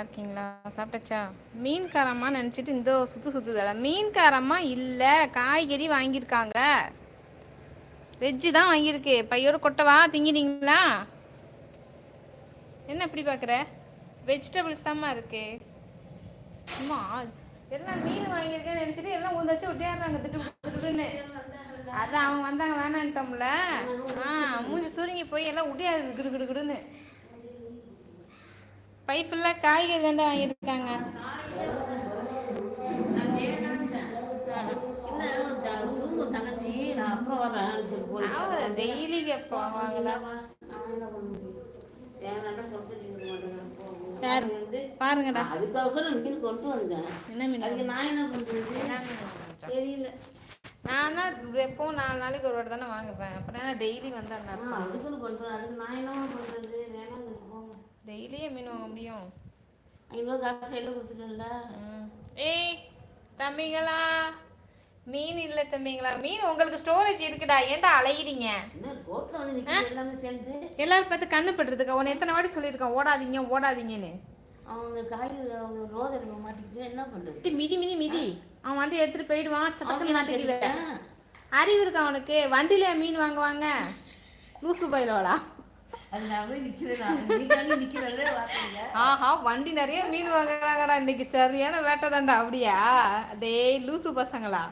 இருக்கீங்களா? சாப்பிட்டாச்சா? மீன்காரம்மா நினச்சிட்டு இந்த சுற்றுதல மீன்காரம்மா இல்லை, காய்கறி வாங்கியிருக்காங்க. வெஜ்ஜு தான் வாங்கியிருக்கு. பையோட கொட்டவா திங்கிறீங்களா? என்ன இப்படி பார்க்குற? வெஜிடபிள்ஸ் தான்மா இருக்கு. அம்மா எல்லாம் மீன் வாங்கியிருக்கேன்னு நினச்சிட்டு எல்லாம் உதச்சு ஒட்டியாடுறாங்க திட்டுன்னு. அதான் அவங்க வந்தாங்க வேணான்ட்டோம்ல. மூஞ்சி சுருங்கி போய் எல்லாம் ஒட்டியாது கிடுன்னு. பை ஃபுல்லாக காய்கறி தாண்டா வாங்கியிருக்காங்க. டெய்லி கேட்பாங்களா? பாருங்கடா, என்ன மீன்? தெரியல. நான் தான் எப்பவும் 4 நாளைக்கு ஒரு வாட்டி தானே வாங்குவேன். அப்புறம் டெய்லி வந்தேன். டெய்லியே மீன் வாங்க முடியும்? 500 காசு கையில் கொடுத்துட்டேன்ல. ஏய் தம்பிங்களா, மீன் இல்லை தம்பிங்களா. மீன் உங்களுக்கு ஸ்டோரேஜ் இருக்குடா, ஏன்டா அலையிறீங்க? எல்லாரும் பார்த்து கண்ணு பட்டுறதுக்கா? உன்னை எத்தனை வாட்டி சொல்லியிருக்கான் ஓடாதீங்க ஓடாதீங்கன்னு? அவங்க காய்கறி மாட்டிக்கிட்டு என்ன பண்ணுறது? மிதி மிதி மிதி. அவன் வண்டி எடுத்துகிட்டு போயிடுவான். சத்தத்தில் நாட்டுக்கு அறிவு இருக்கா அவனுக்கு? வண்டியில மீன் வாங்குவாங்க? லூசு பயிலோடா. ஆஹா, வண்டி நிறைய மீன் வாங்குறாங்கடா இன்னைக்கு. சரியான வேட்டை தாண்டா. அப்படியா? டேய் லூசு பசங்களா.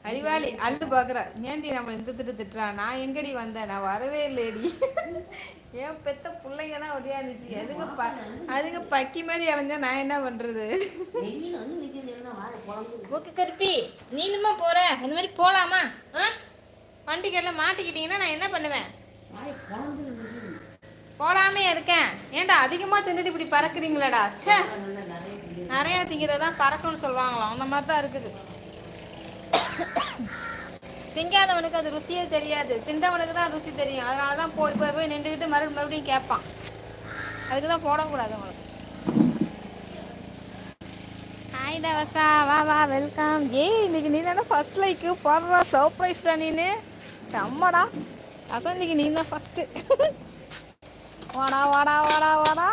அறிவாளி அள்ளு பாக்குற. ஏன்டி நம்ம இந்த திட்டுறான்? நான் எங்கடி வந்தேன்? நான் வரவே இல்லையடி. ஏன் பெத்த பிள்ளைங்க தான் ஒடியா இருந்துச்சு. அதுக்கு பக்கி மாதிரி அலைஞ்சா நான் என்ன பண்றது? ஓகே கருப்பி, நீனுமா போற? இந்த மாதிரி போலாமா? வண்டிக்கெல்லாம் மாட்டிக்கிட்டீங்கன்னா நான் என்ன பண்ணுவேன்? போடாமே இருக்கேன். ஏன்டா அதிகமா தின்னுட்டு இப்படி பறக்குறீங்களாடா? சே, நிறைய திங்கிறதான் பறக்கும்னு சொல்லுவாங்களாம். அந்த மாதிரி தான் இருக்குது. திங்காதவனுக்கு அது ருசியே தெரியாது, தின்றவனுக்கு தான் ருசி தெரியும். அதனால தான் போய் போய் போய் நின்றுக்கிட்டு மறுபடியும் கேட்பான். அதுக்கு தான் போடக்கூடாது உங்களுக்கு. ஹாய் தவசா, வா வா, வெல்கம். ஏய் இன்னைக்கு நீ தானே ஃபர்ஸ்ட் லைக்கு போடுறா. சர்ப்ரைஸ்டா நீனு. செம்மடா அசந்திக்கு நீ தான் ஃபர்ஸ்ட்டு. வாடா வாடா வாடா வாடா.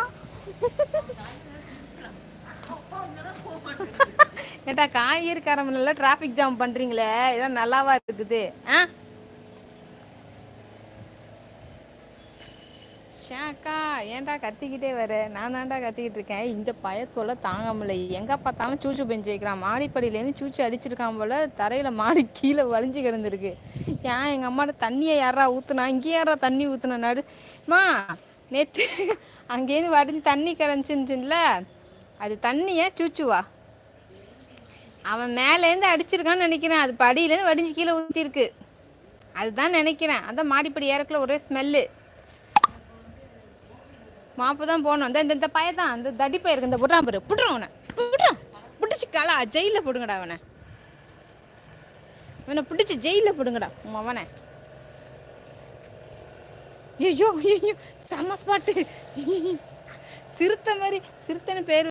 ஏட்டா காய்கறி காரமல்ல டிராஃபிக் ஜாம் பண்ணுறீங்களே, இதான் நல்லாவா இருக்குது? ஷாக்கா ஏன்டா கத்திக்கிட்டே வர? நான் தான்டா கத்திக்கிட்டு இருக்கேன். இந்த பயத்தோல தாங்க முடியல. எங்கே பார்த்தாலும் சூச்சு பெஞ்சு வைக்கிறான். மாடிப்படியிலேருந்து சூச்சு அடிச்சிருக்கான் போல். தரையில் மாடி கீழே வலிஞ்சு கிடந்துருக்கு. ஏன் எங்கள் அம்மாட்ட தண்ணியை யாரா ஊற்றுனா? இங்கே யாரா தண்ணி ஊற்றுனா? நடுமா நேற்று அங்கேருந்து வடிஞ்சு தண்ணி கிடந்துச்சுன்னுல, அது தண்ணியா சூச்சுவா? அவன் மேலேருந்து அடிச்சிருக்கான்னு நினைக்கிறேன். அது படியிலேருந்து வடிஞ்சு கீழே ஊற்றிருக்கு. அதுதான் நினைக்கிறேன். அதான் மாடிப்படி ஏறக்குள்ள ஒரே ஸ்மெல்லு. மாப்பு தான் போகணும். இந்த பையதான், அந்த தடி பயிருக்கு இந்த புட்றான் பாரு. புட்றான் அவனை, புட்றான். பிடிச்சி காலா ஜெயிலில் போடுங்கடா அவனை. இவனை பிடிச்சி ஜெயிலில் போடுங்கடா அவனை. ஐயோ ஐயோ, செம்ம ஸ்பாட்டு. சிறுத்தை மாதிரி, சிறுத்தைன்னு பேர்